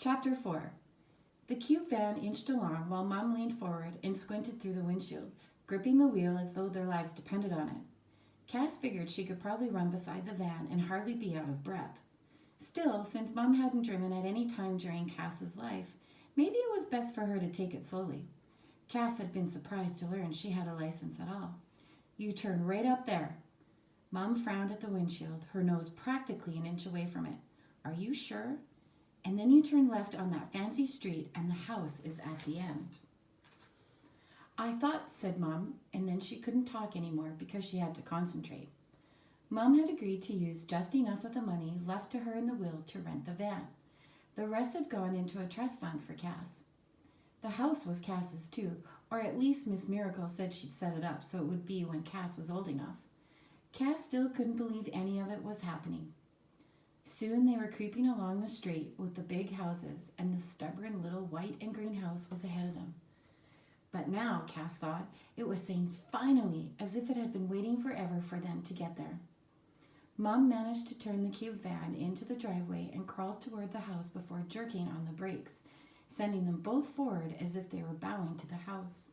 Chapter 4. The cube van inched along while Mom leaned forward and squinted through the windshield, gripping the wheel as though their lives depended on it. Cass figured she could probably run beside the van and hardly be out of breath. Still, since Mom hadn't driven at any time during Cass's life, maybe it was best for her to take it slowly. Cass had been surprised to learn she had a license at all. "You turn right up there." Mom frowned at the windshield, her nose practically an inch away from it. "Are you sure? And then you turn left on that fancy street and the house is at the end." "I thought," said Mom, and then she couldn't talk anymore because she had to concentrate. Mom had agreed to use just enough of the money left to her in the will to rent the van. The rest had gone into a trust fund for Cass. The house was Cass's too, or at least Miss Miracle said she'd set it up so it would be when Cass was old enough. Cass still couldn't believe any of it was happening. Soon they were creeping along the street with the big houses, and the stubborn little white and green house was ahead of them. But now, Cass thought, it was saying finally, as if it had been waiting forever for them to get there. Mom managed to turn the cube van into the driveway and crawled toward the house before jerking on the brakes, sending them both forward as if they were bowing to the house.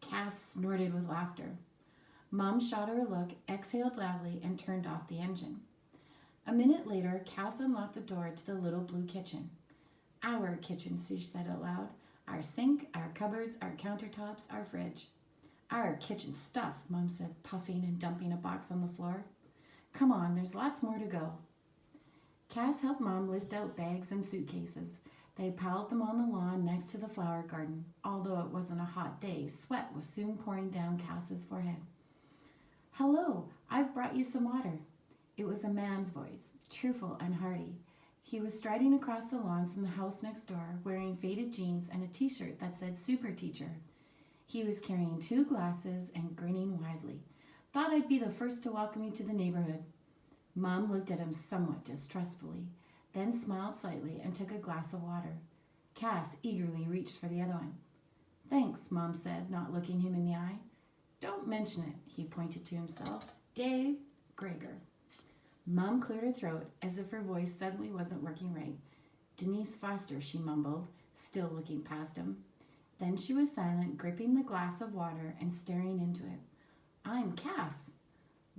Cass snorted with laughter. Mom shot her a look, exhaled loudly, and turned off the engine. A minute later, Cass unlocked the door to the little blue kitchen. "Our kitchen," she said out loud. "Our sink, our cupboards, our countertops, our fridge." "Our kitchen stuff," Mom said, puffing and dumping a box on the floor. "Come on, there's lots more to go." Cass helped Mom lift out bags and suitcases. They piled them on the lawn next to the flower garden. Although it wasn't a hot day, sweat was soon pouring down Cass's forehead. "Hello, I've brought you some water." It was a man's voice, cheerful and hearty. He was striding across the lawn from the house next door, wearing faded jeans and a t-shirt that said Super Teacher. He was carrying 2 glasses and grinning widely. "Thought I'd be the first to welcome you to the neighborhood." Mom looked at him somewhat distrustfully, then smiled slightly and took a glass of water. Cass eagerly reached for the other one. "Thanks," Mom said, not looking him in the eye. "Don't mention it," he pointed to himself. "Dave Greger." Mom cleared her throat as if her voice suddenly wasn't working right. "Denise Foster," she mumbled, still looking past him. Then she was silent, gripping the glass of water and staring into it. "I'm Cass."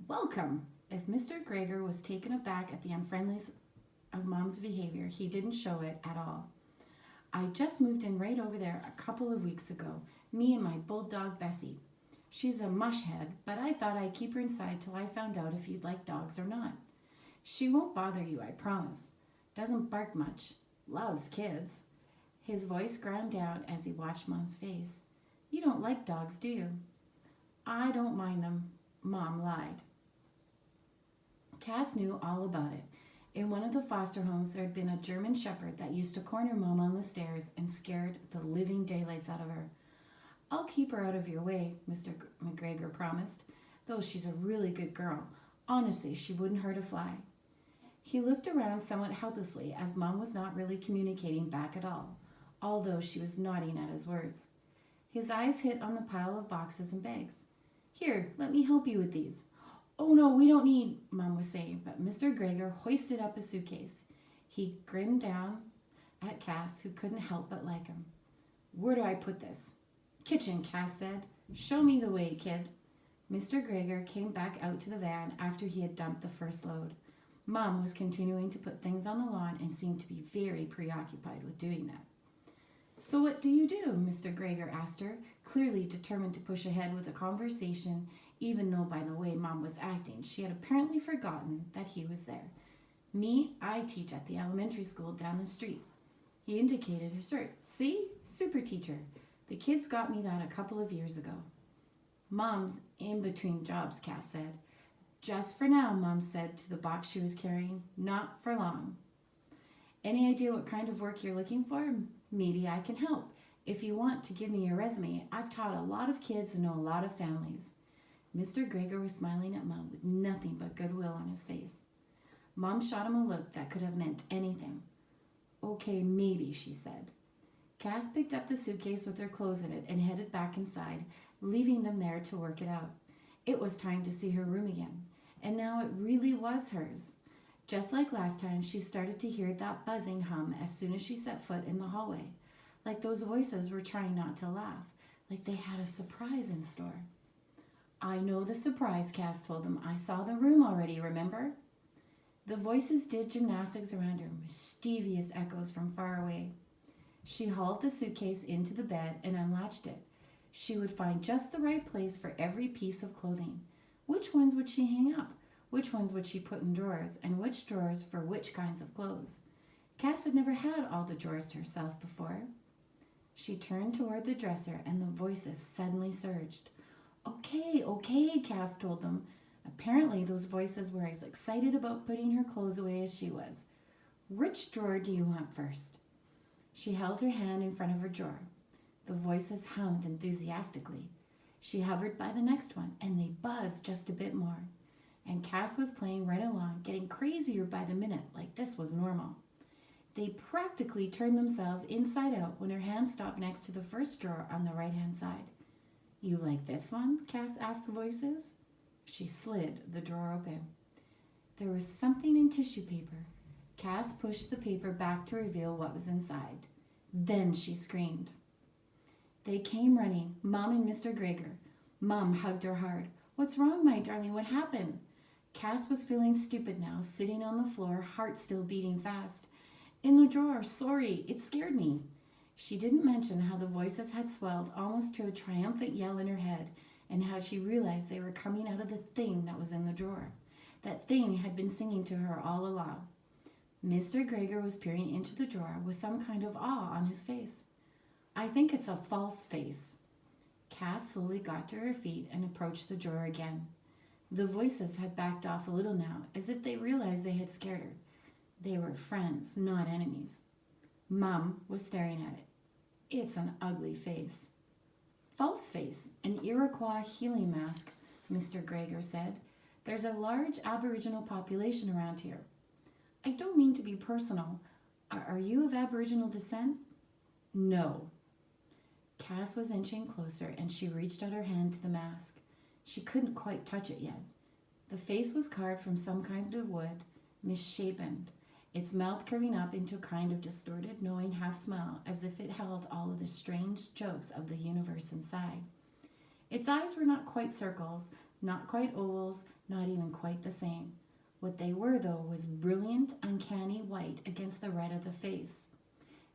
"Welcome." If Mr. Greger was taken aback at the unfriendliness of Mom's behavior, he didn't show it at all. "I just moved in right over there a couple of weeks ago, me and my bulldog Bessie. She's a mushhead, but I thought I'd keep her inside till I found out if you'd like dogs or not. She won't bother you, I promise. Doesn't bark much. Loves kids." His voice ground down as he watched Mom's face. "You don't like dogs, do you?" "I don't mind them." Mom lied. Cass knew all about it. In one of the foster homes, there had been a German shepherd that used to corner Mom on the stairs and scared the living daylights out of her. "I'll keep her out of your way," Mr. McGregor promised, "though she's a really good girl. Honestly, she wouldn't hurt a fly." He looked around somewhat helplessly as Mom was not really communicating back at all, although she was nodding at his words. His eyes hit on the pile of boxes and bags. "Here, let me help you with these." "Oh no, we don't need," Mom was saying, but Mr. Greger hoisted up a suitcase. He grinned down at Cass, who couldn't help but like him. "Where do I put this?" "Kitchen," Cass said. "Show me the way, kid." Mr. Greger came back out to the van after he had dumped the first load. Mom was continuing to put things on the lawn and seemed to be very preoccupied with doing that. "So what do you do?" Mr. Greger asked her, clearly determined to push ahead with the conversation, even though by the way Mom was acting, she had apparently forgotten that he was there. "Me, I teach at the elementary school down the street." He indicated his shirt. "See? Super Teacher. The kids got me that a couple of years ago." "Mom's in between jobs," Cass said. "Just for now," Mom said to the box she was carrying. "Not for long." "Any idea what kind of work you're looking for? Maybe I can help. If you want to give me your resume, I've taught a lot of kids and know a lot of families." Mr. Greger was smiling at Mom with nothing but goodwill on his face. Mom shot him a look that could have meant anything. "Okay, maybe," she said. Cass picked up the suitcase with her clothes in it and headed back inside, leaving them there to work it out. It was time to see her room again, and now it really was hers. Just like last time, she started to hear that buzzing hum as soon as she set foot in the hallway, like those voices were trying not to laugh, like they had a surprise in store. I know the surprise, Cass told them. I saw the room already, remember? The voices did gymnastics around her, mischievous echoes from far away. She hauled the suitcase into the bed and unlatched it. She would find just the right place for every piece of clothing. Which ones would she hang up? Which ones would she put in drawers? And which drawers for which kinds of clothes? Cass had never had all the drawers to herself before. She turned toward the dresser and the voices suddenly surged. Okay, okay, Cass told them. Apparently, those voices were as excited about putting her clothes away as she was. Which drawer do you want first? She held her hand in front of her drawer. The voices hummed enthusiastically. She hovered by the next one, and they buzzed just a bit more. And Cass was playing right along, getting crazier by the minute, like this was normal. They practically turned themselves inside out when her hand stopped next to the first drawer on the right-hand side. You like this one? Cass asked the voices. She slid the drawer open. There was something in tissue paper. Cass pushed the paper back to reveal what was inside. Then she screamed. They came running, Mom and Mr. Gregor. Mom hugged her hard. What's wrong, my darling? What happened? Cass was feeling stupid now, sitting on the floor, heart still beating fast. In the drawer, sorry, it scared me. She didn't mention how the voices had swelled almost to a triumphant yell in her head, and how she realized they were coming out of the thing that was in the drawer. That thing had been singing to her all along. Mr. Gregor was peering into the drawer with some kind of awe on his face. I think it's a false face. Cass slowly got to her feet and approached the drawer again. The voices had backed off a little now, as if they realized they had scared her. They were friends, not enemies. Mom was staring at it. It's an ugly face. False face, an Iroquois healing mask, Mr. Gregor said. There's a large Aboriginal population around here. I don't mean to be personal. Are you of Aboriginal descent? No. Cass was inching closer and she reached out her hand to the mask. She couldn't quite touch it yet. The face was carved from some kind of wood, misshapen, its mouth curving up into a kind of distorted, knowing half-smile, as if it held all of the strange jokes of the universe inside. Its eyes were not quite circles, not quite ovals, not even quite the same. What they were, though, was brilliant, uncanny white against the red of the face.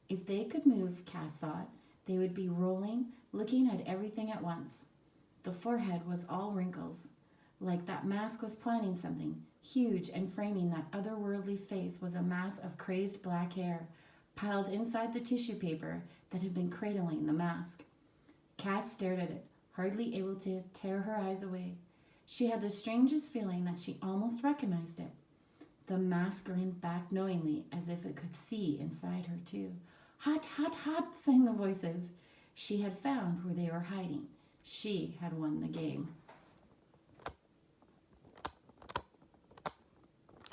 If they could move, Cass thought, they would be rolling, looking at everything at once. The forehead was all wrinkles, like that mask was planning something. Huge and framing that otherworldly face was a mass of crazed black hair, piled inside the tissue paper that had been cradling the mask. Cass stared at it, hardly able to tear her eyes away. She had the strangest feeling that she almost recognized it. The mask grinned back knowingly, as if it could see inside her too. Hot, hot, hot, sang the voices. She had found where they were hiding. She had won the game.